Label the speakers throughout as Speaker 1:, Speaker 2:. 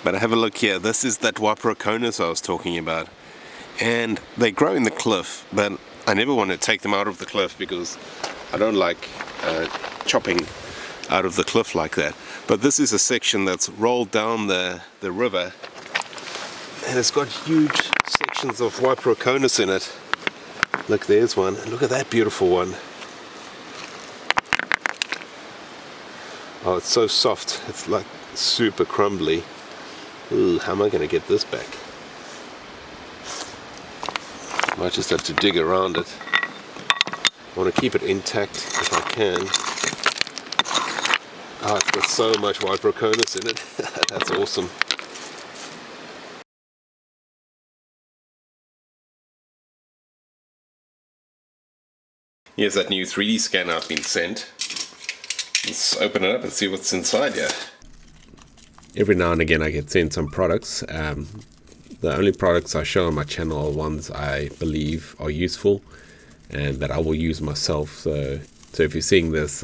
Speaker 1: But have a look here. This is that Wiperoconus I was talking about. And they grow in the cliff, but I never want to take them out of the cliff because I don't like chopping out of the cliff like that. But this is a section that's rolled down the river, and it's got huge sections of Wiperoconus in it. Look, there's one. Look at that beautiful one. Oh, it's so soft. It's like super crumbly. Ooh, how am I going to get this back? Might just have to dig around it. I want to keep it intact if I can. Oh, it's got so much Wiperoconus in it. That's awesome. Here's that new 3D scanner I've been sent. Let's open it up and see what's inside here. Every now and again I get sent some products. The only products I show on my channel are ones I believe are useful and that I will use myself. So if you're seeing this,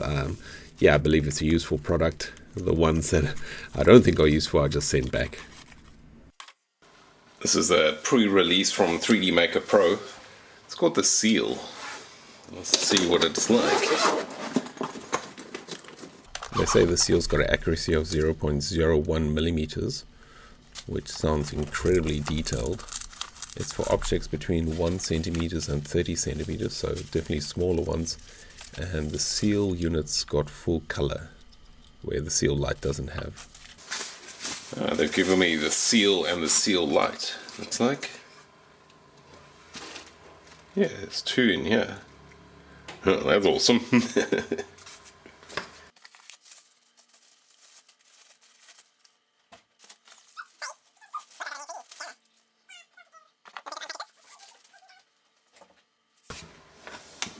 Speaker 1: yeah, I believe it's a useful product. The ones that I don't think are useful, I just send back. This is a pre-release from 3Dmakerpro. It's called the Seal. Let's see what it's like. They say the Seal's got an accuracy of 0.01 millimeters, which sounds incredibly detailed. It's for objects between 1 centimeters and 30 centimeters, so definitely smaller ones. And the Seal unit's got full color, where the Seal light doesn't have. They've given me the Seal and the Seal light. It's like, yeah, there's two in here. Oh, that's awesome.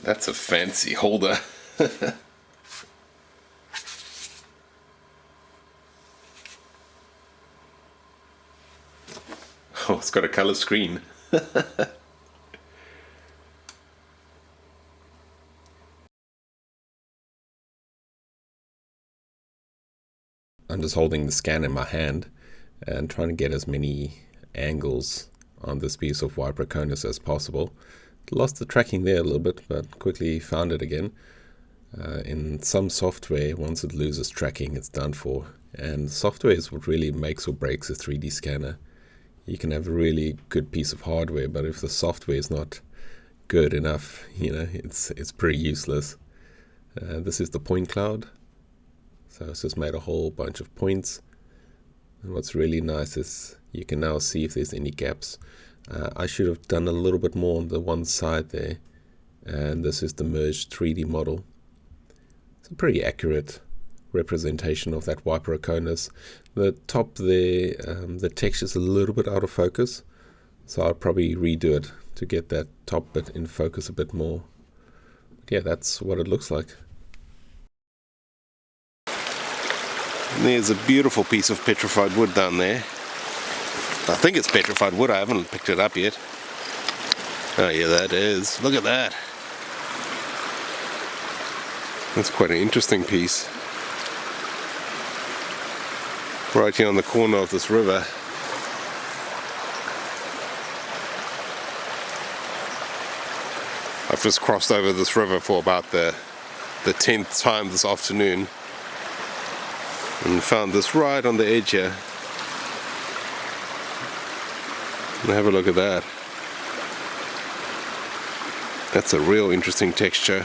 Speaker 1: That's a fancy holder. Oh, it's got a color screen. I'm just holding the scan in my hand and trying to get as many angles on this piece of Wiperoconus as possible. Lost the tracking there a little bit, but quickly found it again. In some software, once it loses tracking, it's done for. And software is what really makes or breaks a 3D scanner. You can have a really good piece of hardware, but if the software is not good enough, you know, it's pretty useless. This is the point cloud. So it's just made a whole bunch of points. And what's really nice is you can now see if there's any gaps. I should have done a little bit more on the one side there. And this is the merged 3D model. It's a pretty accurate representation of that Wiperoconus. The top there, the texture's a little bit out of focus. So I'll probably redo it to get that top bit in focus a bit more. But yeah, that's what it looks like. And there's a beautiful piece of petrified wood down there. I think it's petrified wood, I haven't picked it up yet. Oh yeah, that is. Look at that. That's quite an interesting piece. Right here on the corner of this river. I've just crossed over this river for about the 10th time this afternoon and found this right on the edge here. And have a look at that. That's a real interesting texture.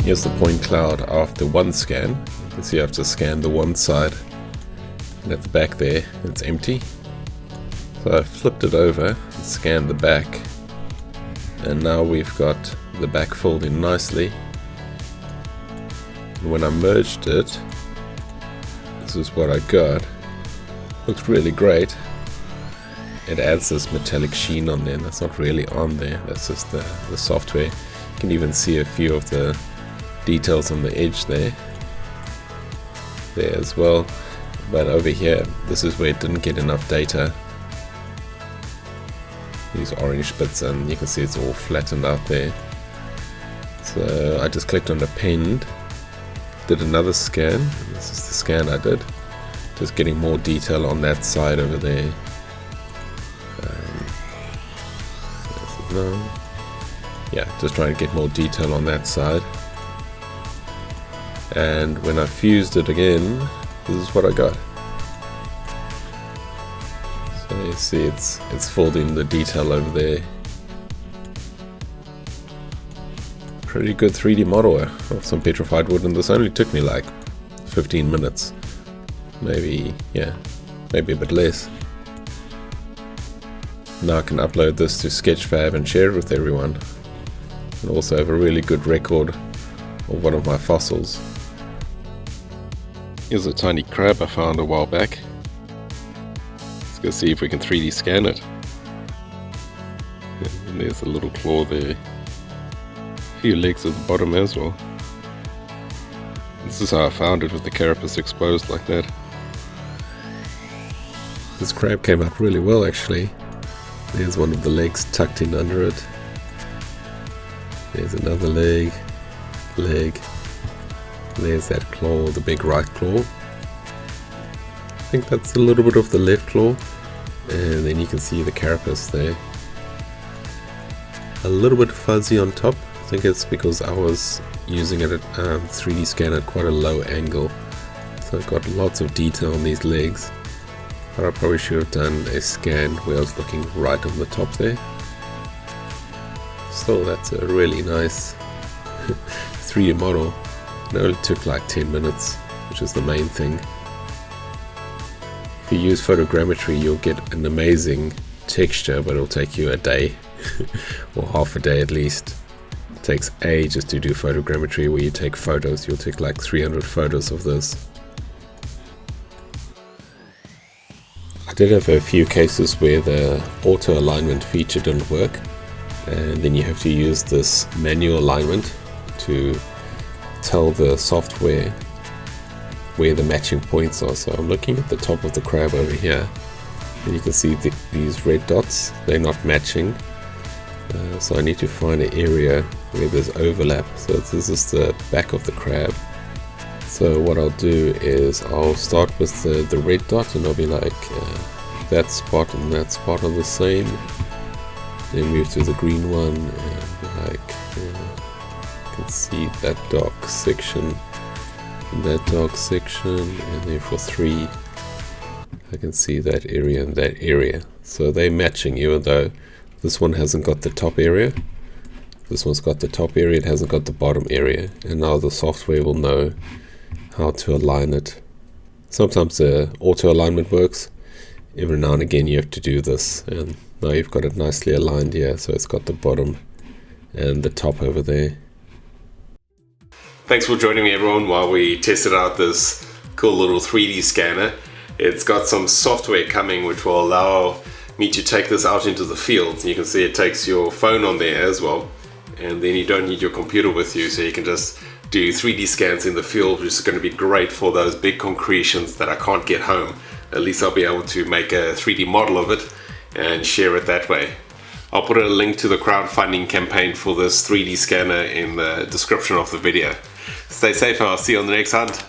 Speaker 1: Here's the point cloud after one scan. You can see I've just scanned the one side. And at the back there, it's empty. So I flipped it over and scanned the back. And now we've got the back filled in nicely. And when I merged it, this is what I got. Looks really great. It adds this metallic sheen on there. That's not really on there. That's just the software. You can even see a few of the details on the edge there. there as well. But over here, this is where it didn't get enough data. These orange bits, and you can see it's all flattened out there. So I just clicked on append, did another scan. This is the scan I did, just getting more detail on that side over there. No. Yeah, just trying to get more detail on that side. And when I fused it again, this is what I got. So you see it's filled in the detail over there. Pretty good 3D model of some petrified wood, and this only took me like 15 minutes. Maybe, yeah, maybe a bit less. Now I can upload this to Sketchfab and share it with everyone. And also have a really good record of one of my fossils. Here's a tiny crab I found a while back. Let's go see if we can 3D scan it. And there's a little claw there. A few legs at the bottom as well. This is how I found it, with the carapace exposed like that. This crab came out really well actually. There's one of the legs tucked in under it. There's another leg. There's that claw, the big right claw. I think that's a little bit of the left claw. And then you can see the carapace there. A little bit fuzzy on top. I think it's because I was using it at 3D scan at quite a low angle. So I've got lots of detail on these legs. But I probably should have done a scan where I was looking right on the top there. Still, that's a really nice 3D model. It only took like 10 minutes, which is the main thing. If you use photogrammetry, you'll get an amazing texture, but it'll take you a day, or half a day at least. It takes ages to do photogrammetry, where you take photos. You'll take like 300 photos of this. I did have a few cases where the auto alignment feature didn't work, and then you have to use this manual alignment to tell the software where the matching points are. So I'm looking at the top of the crab over here, and you can see these red dots, they're not matching. So I need to find an area where there's overlap. So this is the back of the crab. So what I'll do is I'll start with the red dot, and I'll be like that spot and that spot are the same. Then move to the green one, and like you can see that dark section and that dark section, and then for 3 I can see that area and that area. So they're matching, even though this one hasn't got the top area. This one's got the top area, it hasn't got the bottom area, and now the software will know how to align it. Sometimes the auto alignment works. Every now and again you have to do this, and now you've got it nicely aligned here, so it's got the bottom and the top over there. Thanks for joining me everyone while we tested out this cool little 3D scanner. It's got some software coming which will allow me to take this out into the field. You can see it takes your phone on there as well, and then you don't need your computer with you, so you can just do 3D scans in the field, which is going to be great for those big concretions that I can't get home. At least I'll be able to make a 3D model of it and share it that way. I'll put a link to the crowdfunding campaign for this 3D scanner in the description of the video. Stay safe and I'll see you on the next hunt.